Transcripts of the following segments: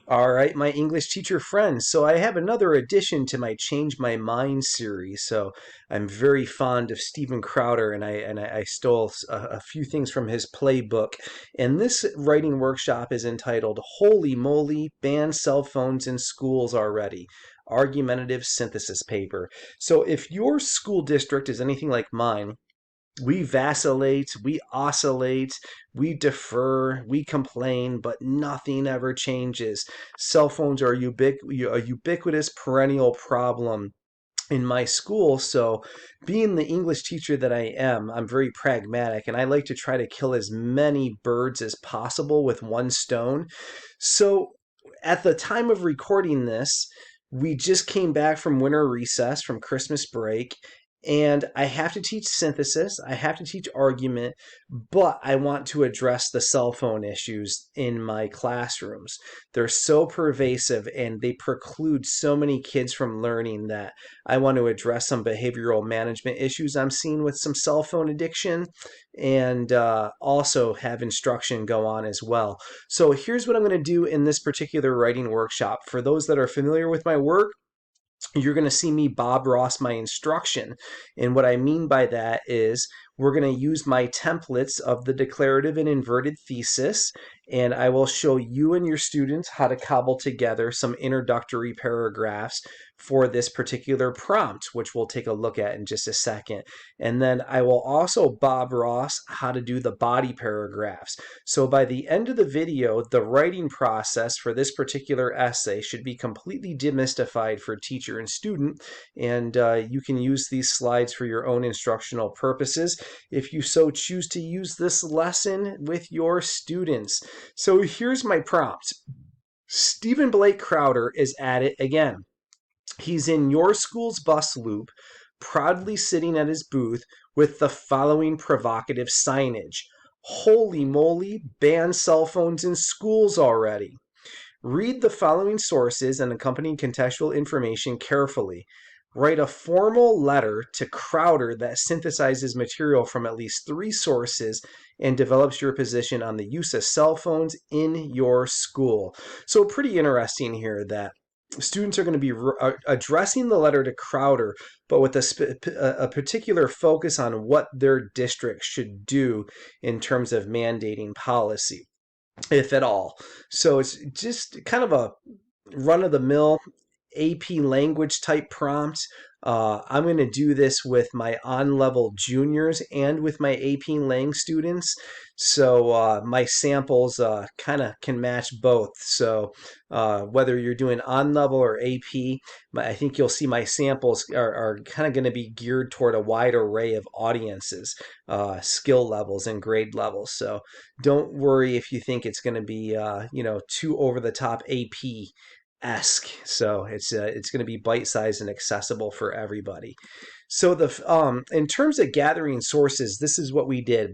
All right, my English teacher friends. So I have another addition to my Change My Mind series. So I'm very fond of Stephen Crowder, and I stole a few things from his playbook. And this writing workshop is entitled "Holy Moly, Ban Cell Phones in Schools Already." Argumentative synthesis paper. So if your school district is anything like mine, we vacillate, we oscillate, we defer, we complain, but nothing ever changes. Cell phones are a ubiquitous perennial problem in my school. So, being the English teacher that I am, I'm very pragmatic and I like to try to kill as many birds as possible with one stone. So, at the time of recording this, we just came back from winter recess, from Christmas break, and I have to teach synthesis, I have to teach argument, but I want to address the cell phone issues in my classrooms. They're so pervasive and they preclude so many kids from learning that I want to address some behavioral management issues I'm seeing with some cell phone addiction, and also have instruction go on as well. So here's what I'm going to do in this particular writing workshop. For those that are familiar with my work, you're going to see me Bob Ross my instruction. And what I mean by that is we're going to use my templates of the declarative and inverted thesis, and I will show you and your students how to cobble together some introductory paragraphs for this particular prompt, which we'll take a look at in just a second. And then I will also Bob Ross how to do the body paragraphs. So by the end of the video, the writing process for this particular essay should be completely demystified for teacher and student, and you can use these slides for your own instructional purposes if you so choose to use this lesson with your students. So here's my prompt. Stephen Blake Crowder is at it again. He's in your school's bus loop, proudly sitting at his booth with the following provocative signage. Holy moly, ban cell phones in schools already. Read the following sources and accompanying contextual information carefully. Write a formal letter to Crowder that synthesizes material from at least 3 sources and develops your position on the use of cell phones in your school. So pretty interesting here that students are going to be addressing the letter to Crowder, but with a particular focus on what their district should do in terms of mandating policy, if at all. So it's just kind of a run-of-the-mill AP language type prompt. I'm going to do this with my on-level juniors and with my AP Lang students. So my samples kind of can match both. So whether you're doing on-level or AP, I think you'll see my samples are kind of going to be geared toward a wide array of audiences, skill levels, and grade levels. So don't worry if you think it's going to be, too over-the-top AP esque. So it's going to be bite sized and accessible for everybody. So in terms of gathering sources, this is what we did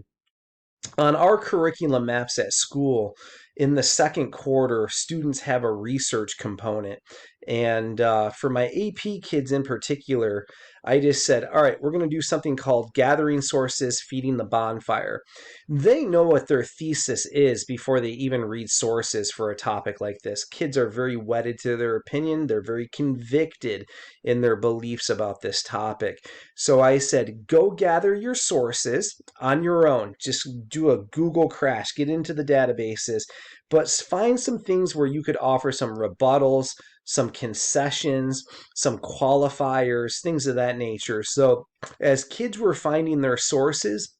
on our curriculum maps at school. In the second quarter, students have a research component, and for my AP kids in particular, I just said, all right, we're going to do something called gathering sources, feeding the bonfire. They know what their thesis is before they even read sources for a topic like this. Kids are very wedded to their opinion. They're very convicted in their beliefs about this topic. So I said, go gather your sources on your own. Just do a Google crash, get into the databases, but find some things where you could offer some rebuttals, some concessions, some qualifiers, things of that nature. So as kids were finding their sources,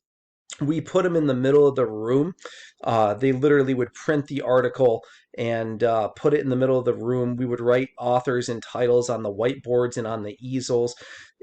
we put them in the middle of the room. They literally would print the article and put it in the middle of the room. We would write authors and titles on the whiteboards and on the easels.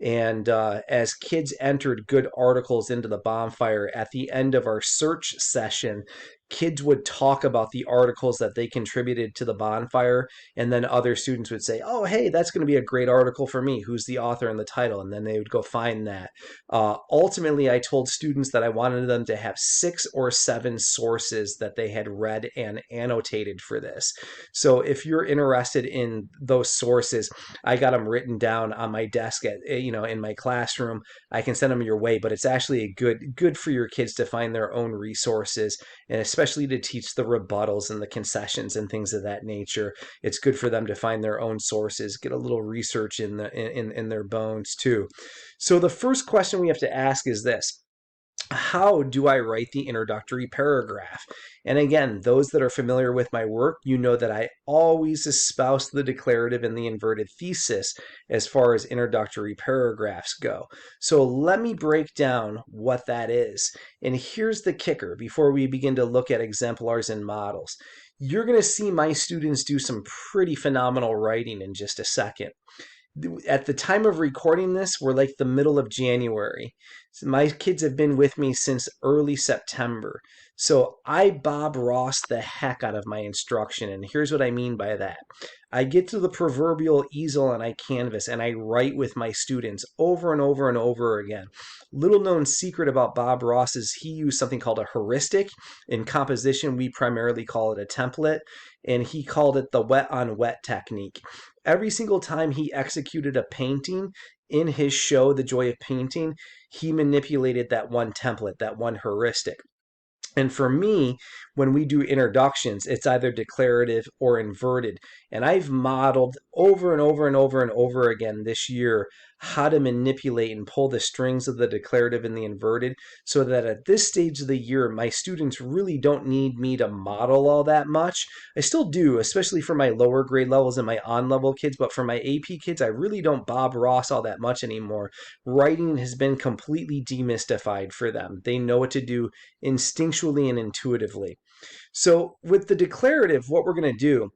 And as kids entered good articles into the bonfire, at the end of our search session, kids would talk about the articles that they contributed to the bonfire, and then other students would say, oh, hey, that's going to be a great article for me. Who's the author and the title? And then they would go find that. Ultimately, I told students that I wanted them to have 6 or 7 sources that they had read and annotated for this. So if you're interested in those sources, I got them written down on my desk in my classroom. I can send them your way, but it's actually good for your kids to find their own resources, and especially especially to teach the rebuttals and the concessions and things of that nature. It's good for them to find their own sources, get a little research in their bones too. So the first question we have to ask is this: how do I write the introductory paragraph? And again, those that are familiar with my work, you know that I always espouse the declarative and the inverted thesis as far as introductory paragraphs go. So let me break down what that is. And here's the kicker before we begin to look at exemplars and models. You're going to see my students do some pretty phenomenal writing in just a second. At the time of recording this, we're like the middle of January. So my kids have been with me since early September. So I Bob Ross the heck out of my instruction. And here's what I mean by that. I get to the proverbial easel and I canvas and I write with my students over and over and over again. Little known secret about Bob Ross is he used something called a heuristic. In composition, we primarily call it a template. And he called it the wet on wet technique. Every single time he executed a painting in his show, The Joy of Painting, he manipulated that one template, that one heuristic. And for me, when we do introductions, it's either declarative or inverted. And I've modeled over and over and over and over again this year how to manipulate and pull the strings of the declarative and the inverted so that at this stage of the year, my students really don't need me to model all that much. I still do, especially for my lower grade levels and my on-level kids, but for my AP kids, I really don't Bob Ross all that much anymore. Writing has been completely demystified for them. They know what to do instinctually and intuitively. So with the declarative, what we're going to do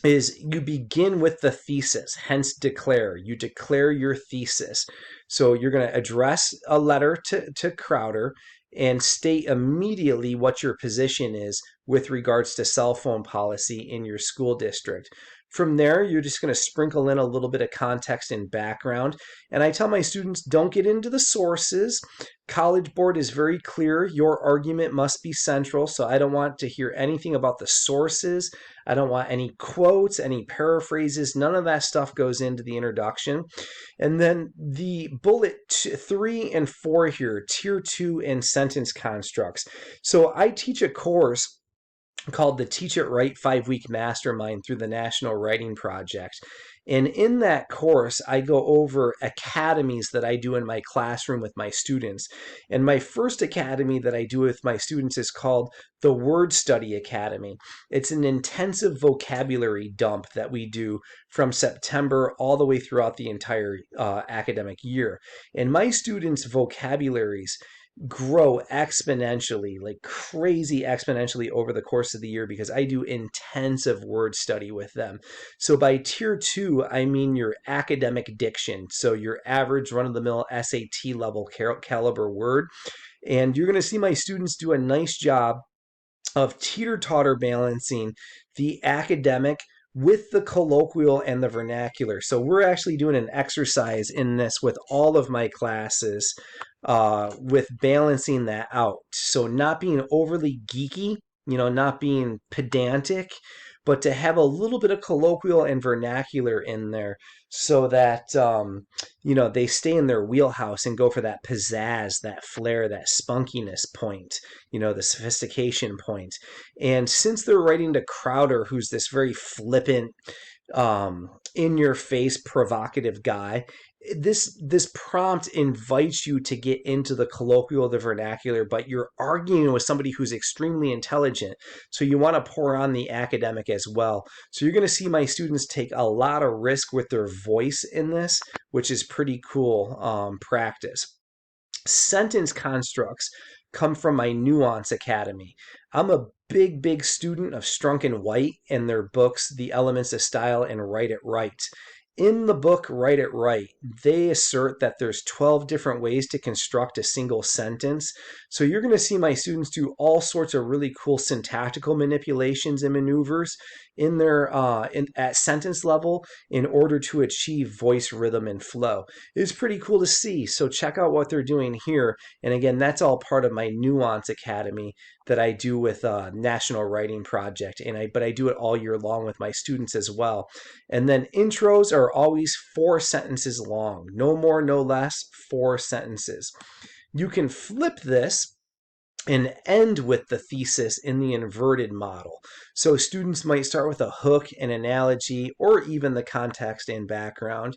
is you begin with the thesis, hence declare. You declare your thesis. So you're going to address a letter to Crowder and state immediately what your position is with regards to cell phone policy in your school district. From there, you're just going to sprinkle in a little bit of context and background. And I tell my students, don't get into the sources. College Board is very clear. Your argument must be central. So I don't want to hear anything about the sources. I don't want any quotes, any paraphrases. None of that stuff goes into the introduction. And then the bullet 3 and 4 here, tier 2 and sentence constructs. So I teach a course called the Teach It Right 5-Week Mastermind through the National Writing Project. And in that course, I go over academies that I do in my classroom with my students. And my first academy that I do with my students is called the Word Study Academy. It's an intensive vocabulary dump that we do from September all the way throughout the entire academic year. And my students' vocabularies grow exponentially, like crazy exponentially over the course of the year because I do intensive word study with them. So by tier 2, I mean your academic diction. So your average run-of-the-mill SAT level caliber word. And you're going to see my students do a nice job of teeter-totter balancing the academic with the colloquial and the vernacular. So we're actually doing an exercise in this with all of my classes with balancing that out. So not being overly geeky, not being pedantic, but to have a little bit of colloquial and vernacular in there so that, they stay in their wheelhouse and go for that pizzazz, that flair, that spunkiness point, the sophistication point. And since they're writing to Crowder, who's this very flippant, in-your-face, provocative guy, this prompt invites you to get into the colloquial, the vernacular, but you're arguing with somebody who's extremely intelligent. So you want to pour on the academic as well. So you're going to see my students take a lot of risk with their voice in this, which is pretty cool practice. Sentence constructs come from my Nuance Academy. I'm a big student of Strunk and White and their books, The Elements of Style and Write It Right. In the book, Write It Right, they assert that there's 12 different ways to construct a single sentence. So you're going to see my students do all sorts of really cool syntactical manipulations and maneuvers in their at sentence level in order to achieve voice rhythm and flow. It's pretty cool to see. So check out what they're doing here. And again, that's all part of my Nuance Academy that I do with National Writing Project. But I do it all year long with my students as well. And then intros are always 4 sentences long. No more, no less, 4 sentences. You can flip this and end with the thesis in the inverted model. So students might start with a hook, an analogy, or even the context and background.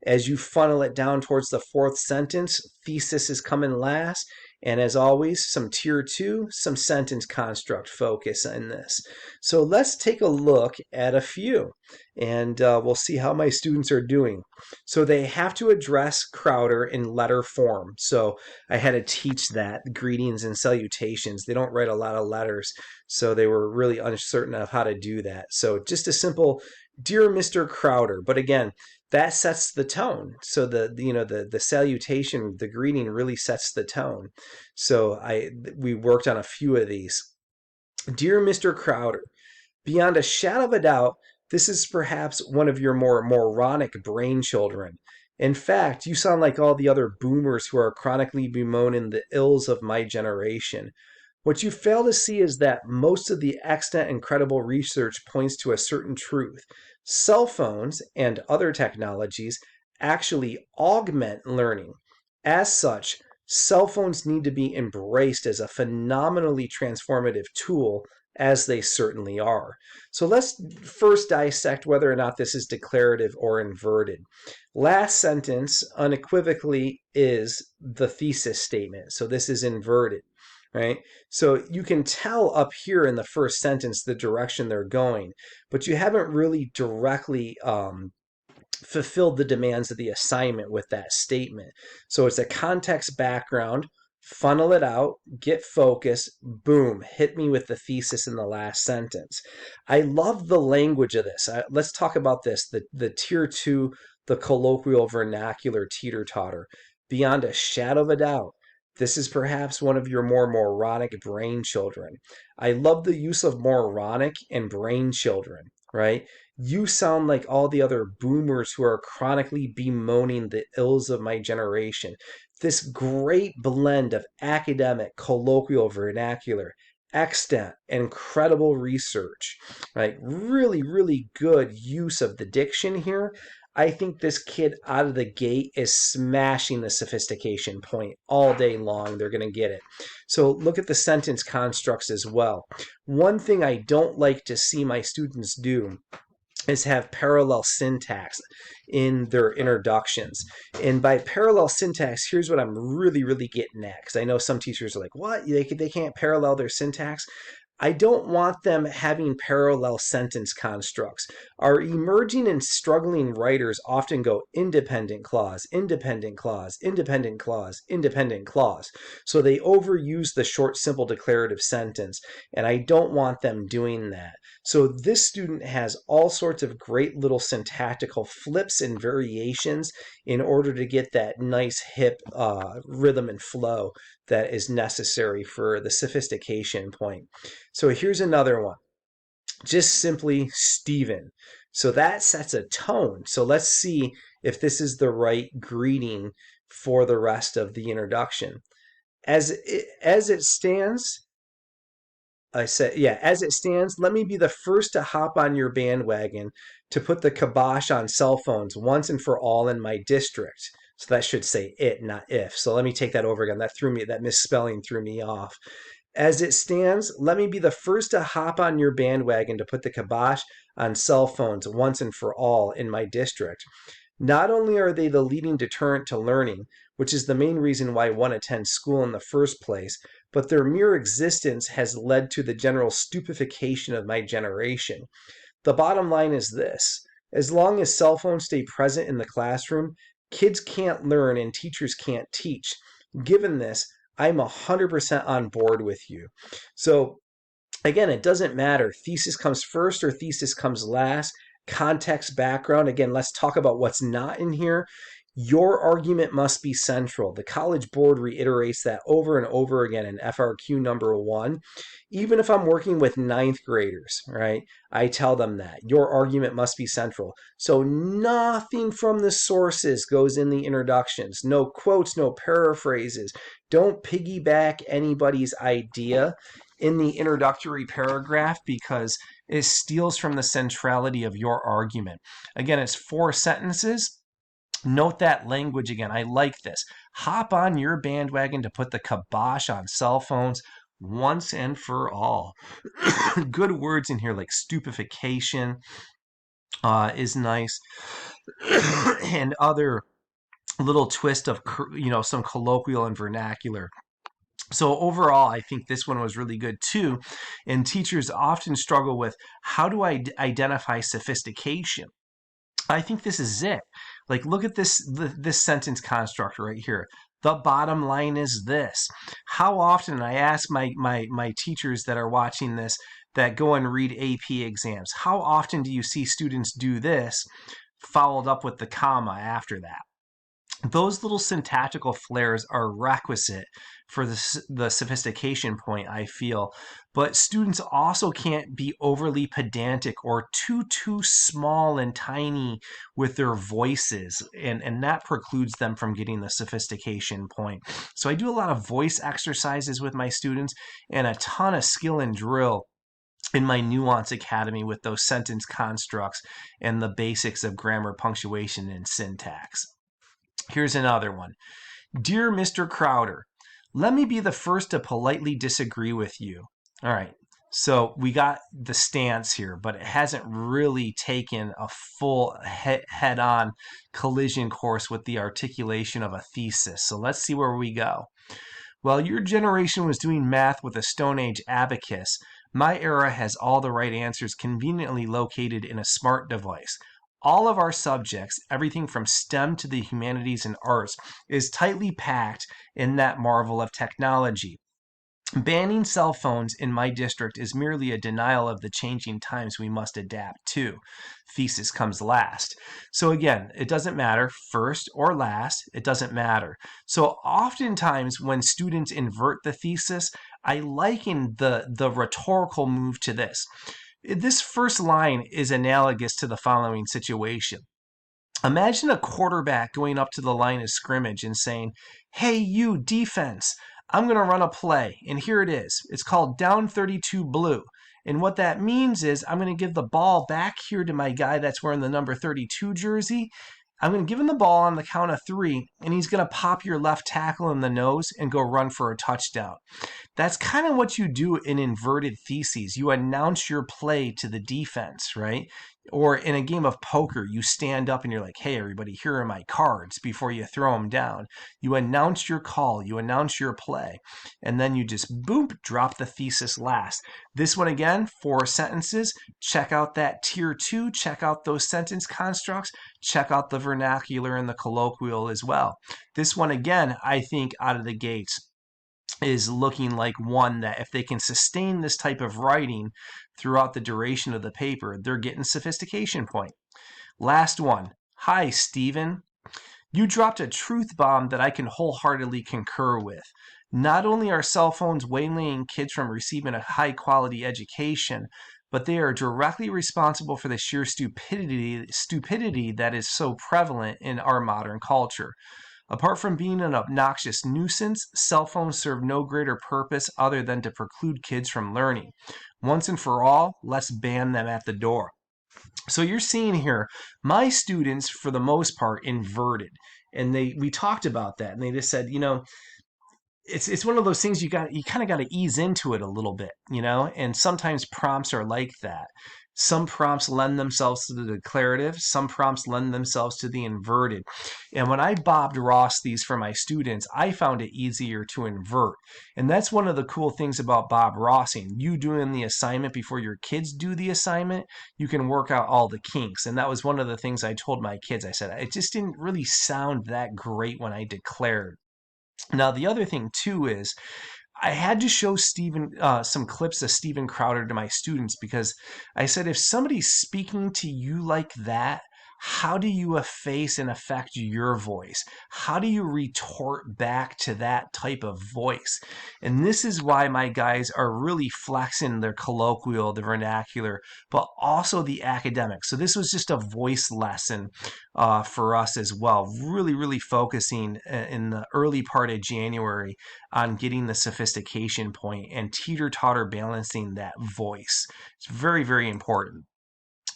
As you funnel it down towards the fourth sentence, thesis is coming last. And as always, some tier 2, some sentence construct focus in this. So let's take a look at a few, and we'll see how my students are doing. So they have to address Crowder in letter form. So I had to teach that, greetings and salutations. They don't write a lot of letters, so they were really uncertain of how to do that. So just a simple, dear Mr. Crowder. But again, that sets the tone. So the salutation, the greeting really sets the tone. So we worked on a few of these. Dear Mr. Crowder, beyond a shadow of a doubt, this is perhaps one of your more moronic brain children. In fact, you sound like all the other boomers who are chronically bemoaning the ills of my generation. What you fail to see is that most of the extant and credible research points to a certain truth. Cell phones and other technologies actually augment learning. As such, cell phones need to be embraced as a phenomenally transformative tool, as they certainly are. So let's first dissect whether or not this is declarative or inverted. Last sentence unequivocally is the thesis statement. So this is inverted, right? So you can tell up here in the first sentence the direction they're going, but you haven't really directly fulfilled the demands of the assignment with that statement. So it's a context background, funnel it out, get focus, boom, hit me with the thesis in the last sentence. I love the language of this. Let's talk about this, the tier 2, the colloquial vernacular teeter-totter. Beyond a shadow of a doubt, this is perhaps one of your more moronic brain children. I love the use of moronic and brain children, right? You sound like all the other boomers who are chronically bemoaning the ills of my generation. This great blend of academic, colloquial vernacular, extant, and credible research, right? Really, really good use of the diction here. I think this kid out of the gate is smashing the sophistication point all day long. They're going to get it. So look at the sentence constructs as well. One thing I don't like to see my students do is have parallel syntax in their introductions. And by parallel syntax, here's what I'm really, really getting at, because I know some teachers are like, what? They can't parallel their syntax? I don't want them having parallel sentence constructs. Our emerging and struggling writers often go independent clause, independent clause, independent clause, independent clause. So they overuse the short, simple declarative sentence, and I don't want them doing that. So this student has all sorts of great little syntactical flips and variations in order to get that nice hip rhythm and flow that is necessary for the sophistication point. So here's another one. Just simply Stephen. So that sets a tone. So let's see if this is the right greeting for the rest of the introduction. As it stands, as it stands, let me be the first to hop on your bandwagon to put the kibosh on cell phones once and for all in my district. So that should say it, not if. So let me take that over again. That misspelling threw me off. As it stands, let me be the first to hop on your bandwagon to put the kibosh on cell phones once and for all in my district. Not only are they the leading deterrent to learning, which is the main reason why one attends school in the first place, but their mere existence has led to the general stupefaction of my generation. The bottom line is this: as long as cell phones stay present in the classroom, kids can't learn and teachers can't teach. Given this, I'm 100% on board with you. So again, it doesn't matter. Thesis comes first or thesis comes last. Context, background. Again, let's talk about what's not in here. Your argument must be central. The College Board reiterates that over and over again in FRQ number 1. Even if I'm working with 9th graders, right, I tell them that. Your argument must be central. So nothing from the sources goes in the introductions. No quotes, no paraphrases. Don't piggyback anybody's idea in the introductory paragraph, because it steals from the centrality of your argument. Again, it's 4 sentences. Note that language again. I like this. Hop on your bandwagon to put the kibosh on cell phones once and for all. Good words in here like stupefaction is nice, and other little twist of some colloquial and vernacular. So overall, I think this one was really good too. And teachers often struggle with, how do I identify sophistication? I think this is it. Like, look at this sentence construct right here. The bottom line is this. How often, I ask my teachers that are watching this, that go and read AP exams, how often do you see students do this followed up with the comma after that? Those little syntactical flares are requisite for the sophistication point, I feel. But students also can't be overly pedantic or too small and tiny with their voices, and that precludes them from getting the sophistication point. So I do a lot of voice exercises with my students and a ton of skill and drill in my Nuance Academy with those sentence constructs and the basics of grammar, punctuation, and syntax. Here's another one. Dear Mr. Crowder, let me be the first to politely disagree with you. All right, so we got the stance here, but it hasn't really taken a full head-on collision course with the articulation of a thesis. So let's see where we go. While your generation was doing math with a Stone Age abacus, my era has all the right answers conveniently located in a smart device. All of our subjects, everything from STEM to the humanities and arts, is tightly packed in that marvel of technology. Banning cell phones in my district is merely a denial of the changing times we must adapt to. Thesis comes last. So again, it doesn't matter, first or last, it doesn't matter. So oftentimes when students invert the thesis, I liken the rhetorical move to this. This first line is analogous to the following situation. Imagine a quarterback going up to the line of scrimmage and saying, "Hey, you defense, I'm going to run a play, and here it is. It's called down 32 blue. And what that means is I'm going to give the ball back here to my guy that's wearing the number 32 jersey. I'm going to give him the ball on the count of 3, and he's going to pop your left tackle in the nose and go run for a touchdown." That's kind of what you do in inverted theses. You announce your play to the defense, right? Or in a game of poker, you stand up and you're like, "Hey, everybody, here are my cards," before you throw them down. You announce your call, you announce your play, and then you just, boom, drop the thesis last. This one, again, 4 sentences. Check out that tier 2, check out those sentence constructs, check out the vernacular and the colloquial as well. This one, again, I think out of the gates is looking like one that if they can sustain this type of writing throughout the duration of the paper, they're getting sophistication point. Last one. Hi, Stephen. You dropped a truth bomb that I can wholeheartedly concur with. Not only are cell phones waylaying kids from receiving a high-quality education, but they are directly responsible for the sheer stupidity that is so prevalent in our modern culture. Apart from being an obnoxious nuisance, cell phones serve no greater purpose other than to preclude kids from learning. Once and for all, let's ban them at the door. So you're seeing here, my students, for the most part, inverted. And we talked about that, and they just said, it's one of those things you kind of got to ease into it a little bit, and sometimes prompts are like that. Some prompts lend themselves to the declarative, some prompts lend themselves to the inverted. And when I Bob Ross these for my students, I found it easier to invert. And that's one of the cool things about Bob Rossing. You doing the assignment before your kids do the assignment, you can work out all the kinks. And that was one of the things I told my kids. I said, it just didn't really sound that great when I declared. Now, the other thing, too, is I had to show some clips of Steven Crowder to my students because I said, if somebody's speaking to you like that, how do you efface and affect your voice? How do you retort back to that type of voice? And this is why my guys are really flexing their colloquial, the vernacular, but also the academic. So this was just a voice lesson for us as well, really focusing in the early part of January on getting the sophistication point and teeter-totter balancing that voice. It's very important.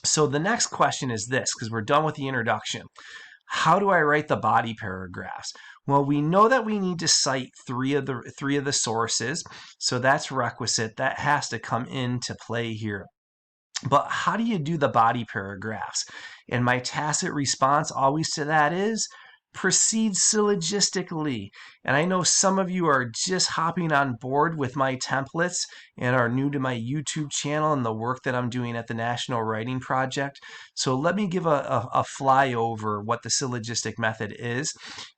So the next question is this, because we're done with the introduction. How do I write the body paragraphs? Well, we know that we need to cite three of the sources, so that's requisite. That has to come into play here. But how do you do the body paragraphs? And my tacit response always to that is proceed syllogistically. And I know some of you are just hopping on board with my templates and are new to my YouTube channel and the work that I'm doing at the National Writing Project. So let me give a flyover what the syllogistic method is.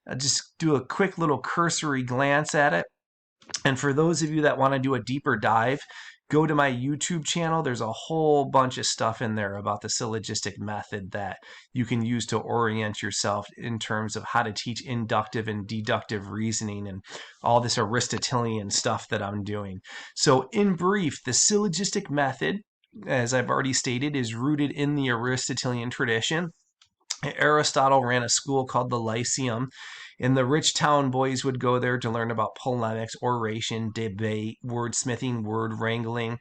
I'll just do a quick little cursory glance at it. And for those of you that want to do a deeper dive, go to my YouTube channel. There's a whole bunch of stuff in there about the syllogistic method that you can use to orient yourself in terms of how to teach inductive and deductive reasoning and all this Aristotelian stuff that I'm doing. So in brief, the syllogistic method, as I've already stated, is rooted in the Aristotelian tradition. Aristotle ran a school called the Lyceum, and the rich town boys would go there to learn about polemics, oration, debate, wordsmithing, word wrangling,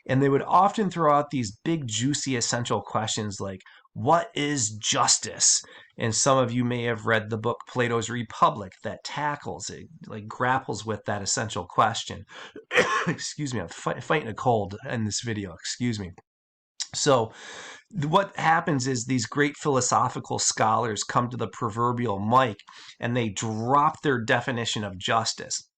and they would often throw out these big, juicy, essential questions like, what is justice? And some of you may have read the book Plato's Republic that tackles it, like grapples with that essential question. Excuse me, I'm fighting a cold in this video, excuse me. So what happens is these great philosophical scholars come to the proverbial mic and they drop their definition of justice.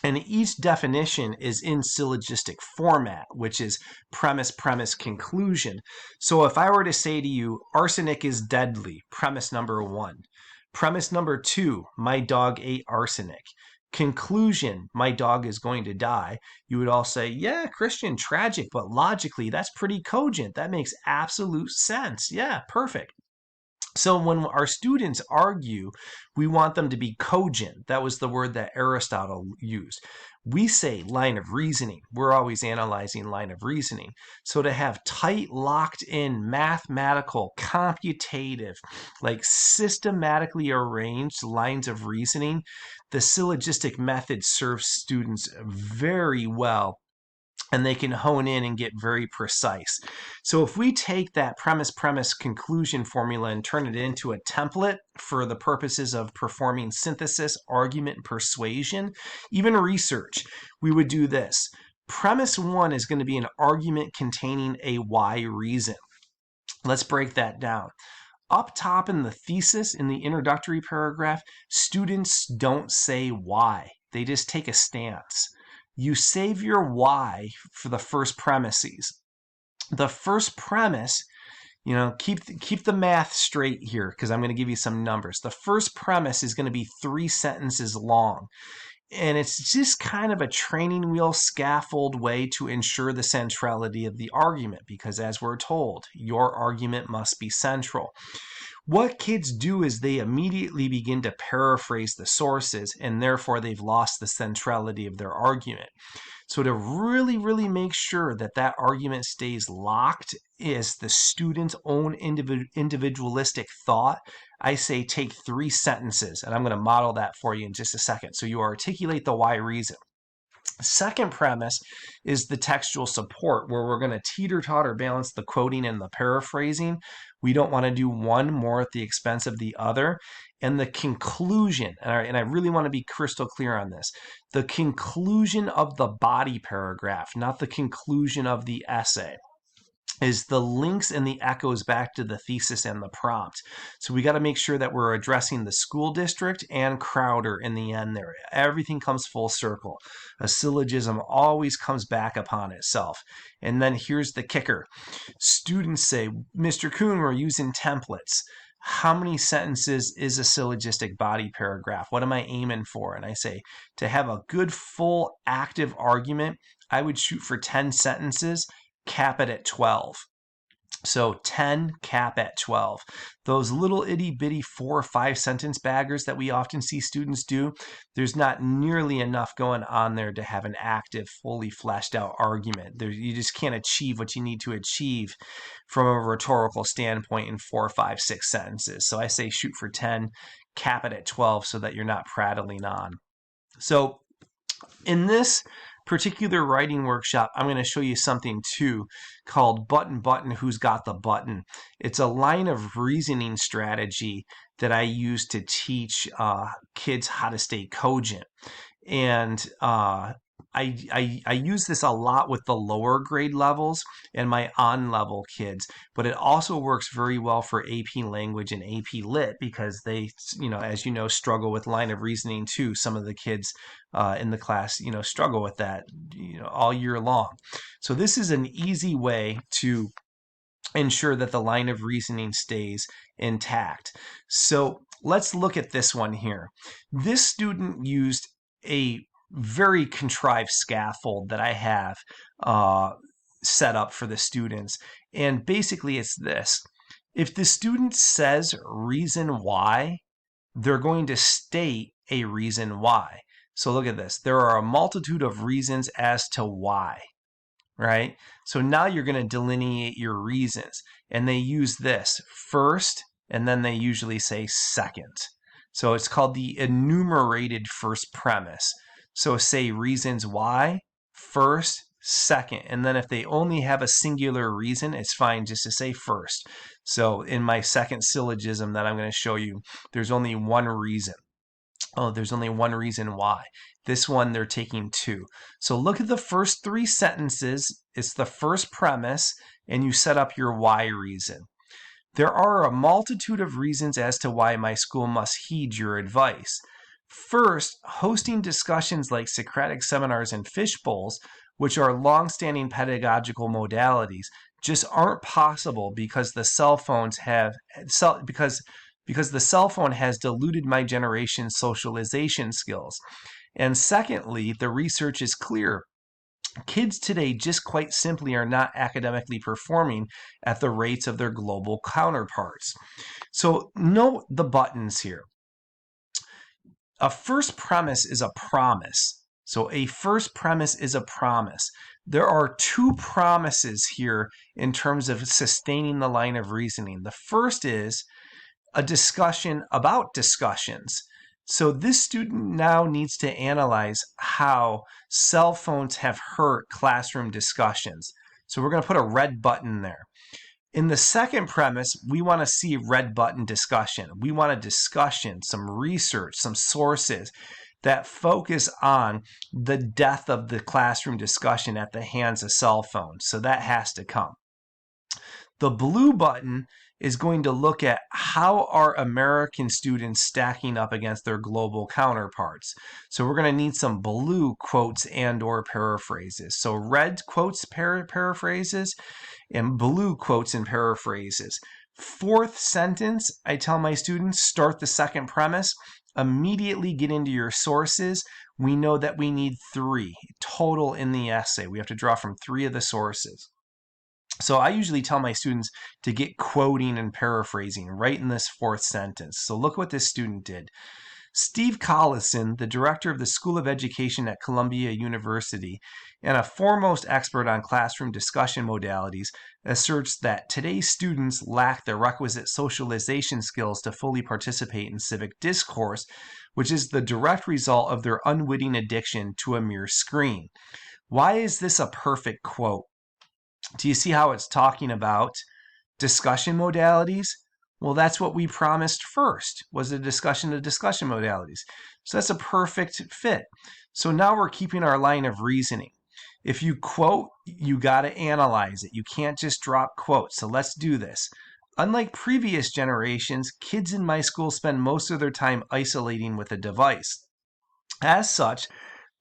And each definition is in syllogistic format, which is premise, premise, conclusion. So if I were to say to you, arsenic is deadly, premise number 1. Premise number 2, my dog ate arsenic. Conclusion, my dog is going to die. You would all say, yeah, Christian, tragic, but logically, that's pretty cogent. That makes absolute sense. Yeah, perfect. So when our students argue, we want them to be cogent. That was the word that Aristotle used. We say line of reasoning. We're always analyzing line of reasoning. So to have tight, locked in, mathematical, computative, like systematically arranged lines of reasoning, the syllogistic method serves students very well, and they can hone in and get very precise. So if we take that premise, premise, conclusion formula and turn it into a template for the purposes of performing synthesis, argument, and persuasion, even research, we would do this. Premise 1 is going to be an argument containing a why reason. Let's break that down. Up top in the thesis, in the introductory paragraph, students don't say why. They just take a stance. You save your why for the first premises. The first premise, keep the math straight here because I'm going to give you some numbers. The first premise is going to be 3 sentences long. And it's just kind of a training wheel scaffold way to ensure the centrality of the argument because as we're told, your argument must be central. What kids do is they immediately begin to paraphrase the sources and therefore they've lost the centrality of their argument. So to really, really make sure that that argument stays locked is the student's own individualistic thought. I say take 3 sentences, and I'm going to model that for you in just a second. So you articulate the why reason. Second premise is the textual support, where we're going to teeter-totter balance the quoting and the paraphrasing. We don't want to do one more at the expense of the other. And the conclusion, and I really want to be crystal clear on this, the conclusion of the body paragraph, not the conclusion of the essay, is the links and the echoes back to the thesis and the prompt. So we got to make sure that we're addressing the school district and Crowder in the end there. Everything comes full circle. A syllogism always comes back upon itself. And then here's the kicker. Students say, Mr. Kuhn, we're using templates. How many sentences is a syllogistic body paragraph? What am I aiming for? And I say, to have a good, full, active argument, I would shoot for 10 sentences, cap it at 12. So 10, cap at 12. Those little itty bitty 4 or 5 sentence baggers that we often see students do, there's not nearly enough going on there to have an active, fully fleshed out argument. You just can't achieve what you need to achieve from a rhetorical standpoint in 4, 5, 6 sentences. So I say shoot for 10, cap it at 12 so that you're not prattling on. So in this particular writing workshop, I'm going to show you something too called Button Button, Who's Got the Button? It's a line of reasoning strategy that I use to teach kids how to stay cogent. And I use this a lot with the lower grade levels and my on-level kids, but it also works very well for AP Language and AP Lit because they, as you know, struggle with line of reasoning too. Some of the kids in the class, struggle with that, all year long. So this is an easy way to ensure that the line of reasoning stays intact. So let's look at this one here. This student used a very contrived scaffold that I have set up for the students. And basically it's this. If the student says reason why, they're going to state a reason why. So look at this. There are a multitude of reasons as to why, right? So now you're going to delineate your reasons. And they use this first, and then they usually say second. So it's called the enumerated first premise. So say reasons why, first, second. And then if they only have a singular reason, it's fine just to say first. So in my second syllogism that I'm going to show you, there's only one reason. Oh, there's only one reason why. This one, they're taking two. So look at the first three sentences. It's the first premise, and you set up your why reason. There are a multitude of reasons as to why my school must heed your advice. First, hosting discussions like Socratic seminars and fishbowls, which are long-standing pedagogical modalities, just aren't possible because the cell phones have because the cell phone has diluted my generation's socialization skills. And secondly, the research is clear. Kids today just quite simply are not academically performing at the rates of their global counterparts. So note the buttons here. A first premise is a promise. So a first premise is a promise. There are two promises here in terms of sustaining the line of reasoning. The first is a discussion about discussions. So this student now needs to analyze how cell phones have hurt classroom discussions. So we're going to put a red button there. In the second premise, we want to see red button discussion. We want a discussion, some research, some sources that focus on the death of the classroom discussion at the hands of cell phones. So that has to come. The blue button is going to look at how are American students stacking up against their global counterparts. So we're going to need some blue quotes and or paraphrases. So red quotes, paraphrases, and blue quotes and paraphrases. Fourth sentence, I tell my students, start the second premise, immediately get into your sources. We know that we need 3 total in the essay. We have to draw from 3 of the sources. So I usually tell my students to get quoting and paraphrasing right in this fourth sentence. So look what this student did. Steve Collison, the director of the School of Education at Columbia University and a foremost expert on classroom discussion modalities, asserts that today's students lack the requisite socialization skills to fully participate in civic discourse, which is the direct result of their unwitting addiction to a mere screen. Why is this a perfect quote? Do you see how it's talking about discussion modalities? Well, that's what we promised first, was a discussion of discussion modalities. So that's a perfect fit. So now we're keeping our line of reasoning. If you quote, you got to analyze it. You can't just drop quotes. So let's do this. Unlike previous generations, kids in my school spend most of their time isolating with a device. As such,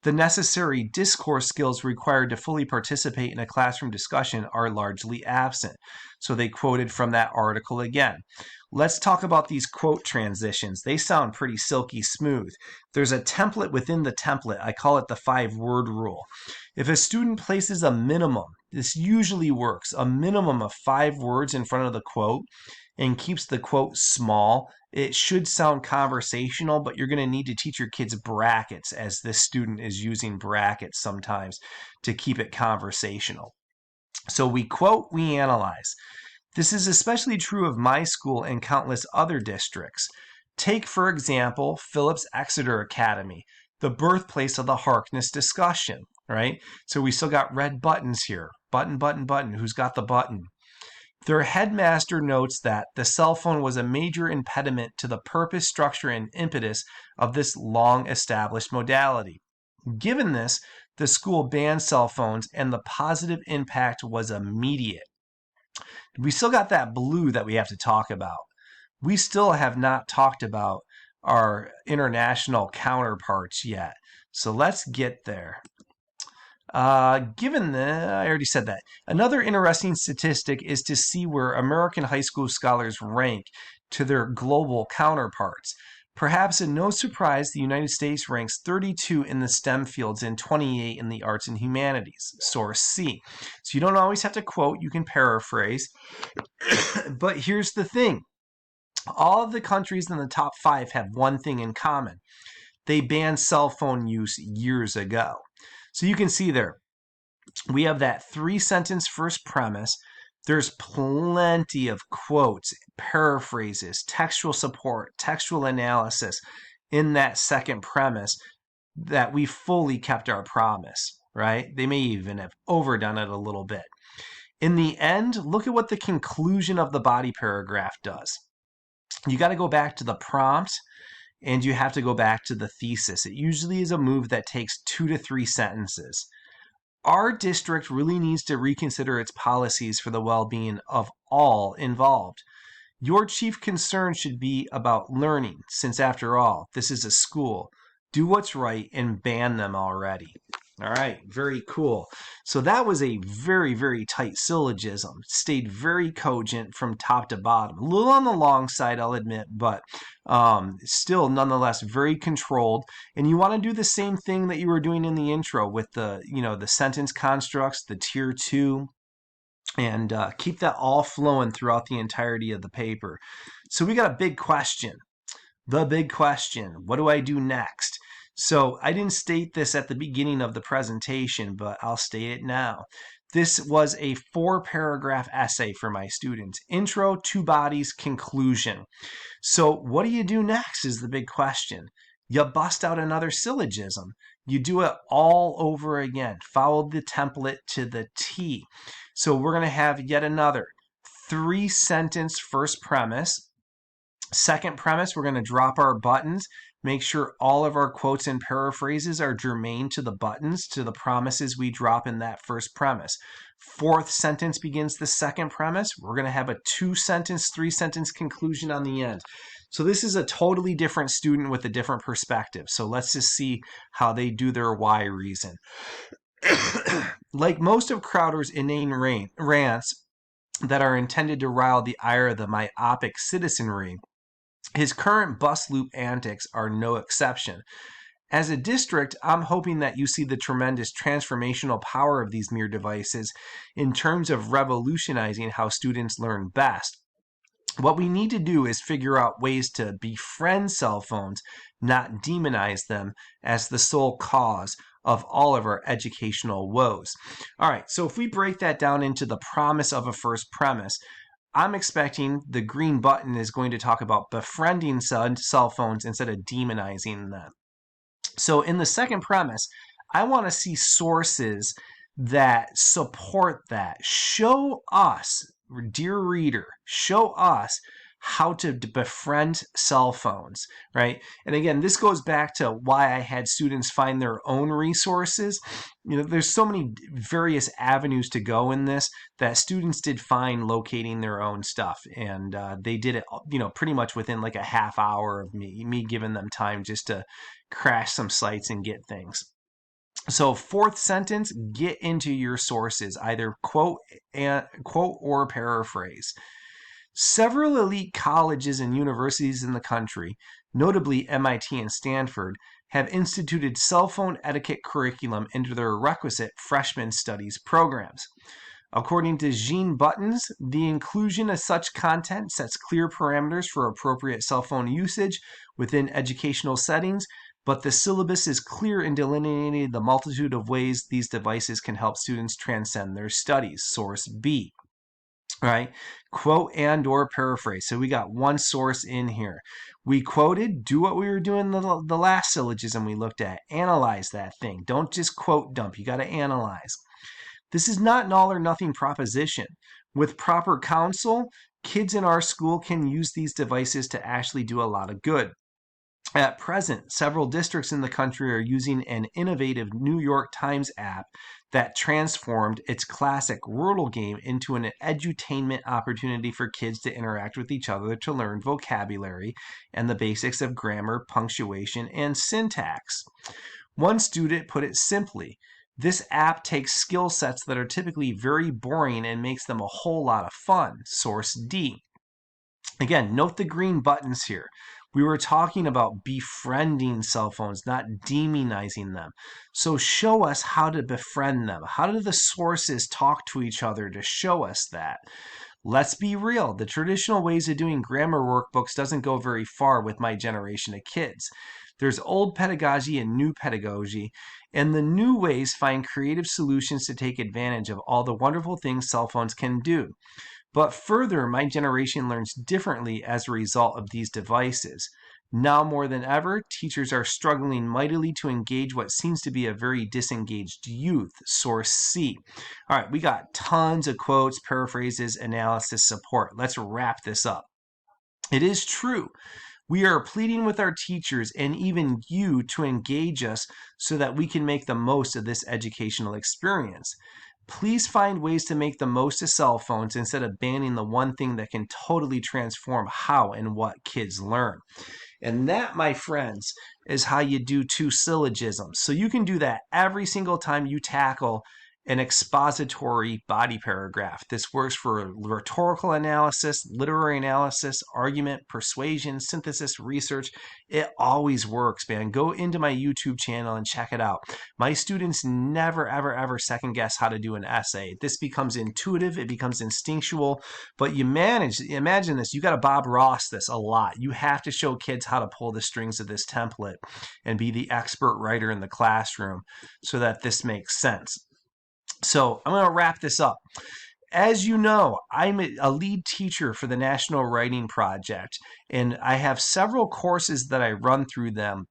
the necessary discourse skills required to fully participate in a classroom discussion are largely absent. So they quoted from that article again. Let's talk about these quote transitions. They sound pretty silky smooth. There's a template within the template. I call it the 5-word rule. If a student places a minimum, this usually works, a minimum of 5 words in front of the quote and keeps the quote small, it should sound conversational, but you're going to need to teach your kids brackets, as this student is using brackets sometimes to keep it conversational. So we quote, we analyze. This is especially true of my school and countless other districts. Take, for example, Phillips Exeter Academy, the birthplace of the Harkness discussion. All right, so we still got red buttons here. Button, button, button. Who's got the button? Their headmaster notes that the cell phone was a major impediment to the purpose, structure, and impetus of this long-established modality. Given this, the school banned cell phones, and the positive impact was immediate. We still got that blue that we have to talk about. We still have not talked about our international counterparts yet. So let's get there. I already said that. Another interesting statistic is to see where American high school scholars rank to their global counterparts. Perhaps in no surprise, the United States ranks 32 in the STEM fields and 28 in the arts and humanities. Source C. So you don't always have to quote, you can paraphrase. But here's the thing. All of the countries in the top 5 have one thing in common. They banned cell phone use years ago. So you can see there, we have that 3-sentence first premise. There's plenty of quotes, paraphrases, textual support, textual analysis in that second premise that we fully kept our promise, right? They may even have overdone it a little bit. In the end, look at what the conclusion of the body paragraph does. You got to go back to the prompt and you have to go back to the thesis. It usually is a move that takes 2 to 3 sentences. Our district really needs to reconsider its policies for the well-being of all involved. Your chief concern should be about learning, since after all, this is a school. Do what's right and ban them already. All right, very cool. So that was a very, very tight syllogism. Stayed very cogent from top to bottom. A little on the long side, I'll admit, but still nonetheless very controlled. And you want to do the same thing that you were doing in the intro with the, the sentence constructs, the tier 2, and keep that all flowing throughout the entirety of the paper. So we got a big question. The big question, what do I do next? So I didn't state this at the beginning of the presentation, but I'll state it now. This was a 4-paragraph essay for my students. Intro, 2 bodies, conclusion. So what do you do next is the big question. You bust out another syllogism. You do it all over again. Follow the template to the T. So we're going to have yet another 3-sentence first premise. Second premise, we're going to drop our buttons. Make sure all of our quotes and paraphrases are germane to the buttons, to the promises we drop in that first premise. 4th sentence begins the second premise. We're going to have a 2-sentence, 3-sentence conclusion on the end. So this is a totally different student with a different perspective. So let's just see how they do their why reason. Like most of Crowder's inane rants that are intended to rile the ire of the myopic citizenry, his current bus loop antics are no exception. As a district, I'm hoping that you see the tremendous transformational power of these mere devices in terms of revolutionizing how students learn best. What we need to do is figure out ways to befriend cell phones, not demonize them as the sole cause of all of our educational woes. All right, so if we break that down into the promise of a first premise, I'm expecting the green button is going to talk about befriending cell phones instead of demonizing them. So in the second premise, I want to see sources that support that. Show us, dear reader, show us how to befriend cell phones, right? And again, this goes back to why I had students find their own resources. There's so many various avenues to go in this that students did fine locating their own stuff. And they did it, pretty much within like a half hour of me giving them time just to crash some sites and get things. So 4th sentence, get into your sources, either quote or paraphrase. Several elite colleges and universities in the country, notably MIT and Stanford, have instituted cell phone etiquette curriculum into their requisite freshman studies programs. According to Jean Buttons, the inclusion of such content sets clear parameters for appropriate cell phone usage within educational settings, but the syllabus is clear in delineating the multitude of ways these devices can help students transcend their studies. Source B. All right, quote and or paraphrase. So we got one source in here. We quoted, do what we were doing the last syllogism we looked at. Analyze that thing. Don't just quote dump. You got to analyze. This is not an all or nothing proposition. With proper counsel, kids in our school can use these devices to actually do a lot of good. At present, several districts in the country are using an innovative New York Times app that transformed its classic Wordle game into an edutainment opportunity for kids to interact with each other to learn vocabulary and the basics of grammar, punctuation, and syntax. One student put it simply, this app takes skill sets that are typically very boring and makes them a whole lot of fun. Source D. Again, note the green buttons here. We were talking about befriending cell phones, not demonizing them. So show us how to befriend them. How do the sources talk to each other to show us that? Let's be real. The traditional ways of doing grammar workbooks doesn't go very far with my generation of kids. There's old pedagogy and new pedagogy, and the new ways find creative solutions to take advantage of all the wonderful things cell phones can do. But further, my generation learns differently as a result of these devices. Now more than ever, teachers are struggling mightily to engage what seems to be a very disengaged youth. Source C. All right, we got tons of quotes, paraphrases, analysis, support. Let's wrap this up. It is true. We are pleading with our teachers and even you to engage us so that we can make the most of this educational experience. Please find ways to make the most of cell phones instead of banning the one thing that can totally transform how and what kids learn. And that, my friends, is how you do two syllogisms. So you can do that every single time you tackle an expository body paragraph. This works for rhetorical analysis, literary analysis, argument, persuasion, synthesis, research. It always works, man. Go into my YouTube channel and check it out. My students never, ever, ever second guess how to do an essay. This becomes intuitive. It becomes instinctual. But you imagine this. You got to Bob Ross this a lot. You have to show kids how to pull the strings of this template and be the expert writer in the classroom so that this makes sense. So I'm going to wrap this up. As you know, I'm a lead teacher for the National Writing Project, and I have several courses that I run through them.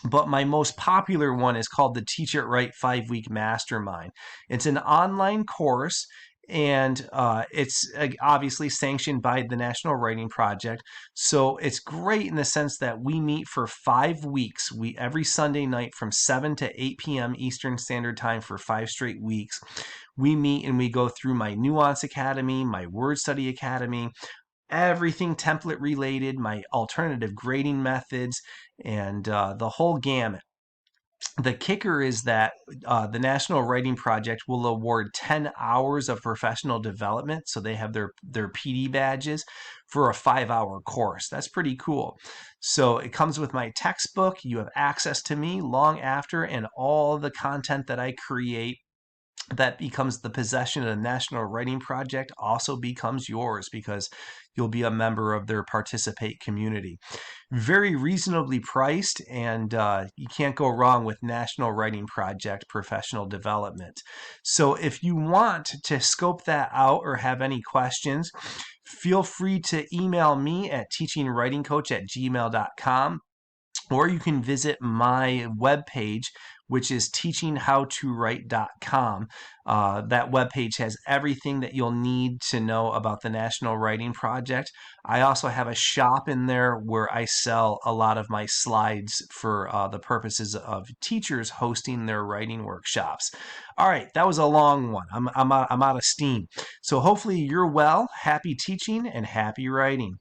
But my most popular one is called the Teach It Right 5-Week Mastermind. It's an online course, and it's obviously sanctioned by the National Writing Project. So it's great in the sense that we meet for 5 weeks. Every Sunday night from 7 to 8 p.m. Eastern Standard Time for 5 straight weeks. We meet and we go through my Nuance Academy, my Word Study Academy, everything template related, my alternative grading methods, and the whole gamut. The kicker is that the National Writing Project will award 10 hours of professional development, so they have their PD badges for a 5-hour course. That's pretty cool. So it comes with my textbook. You have access to me long after, and all the content that I create that becomes the possession of the National Writing Project also becomes yours because you'll be a member of their Participate community. Very reasonably priced, and you can't go wrong with National Writing Project professional development. So if you want to scope that out or have any questions, feel free to email me at teachingwritingcoach@gmail.com. Or you can visit my webpage, which is teachinghowtowrite.com. That webpage has everything that you'll need to know about the National Writing Project. I also have a shop in there where I sell a lot of my slides for the purposes of teachers hosting their writing workshops. All right, that was a long one. I'm out of steam. So hopefully you're well, happy teaching, and happy writing.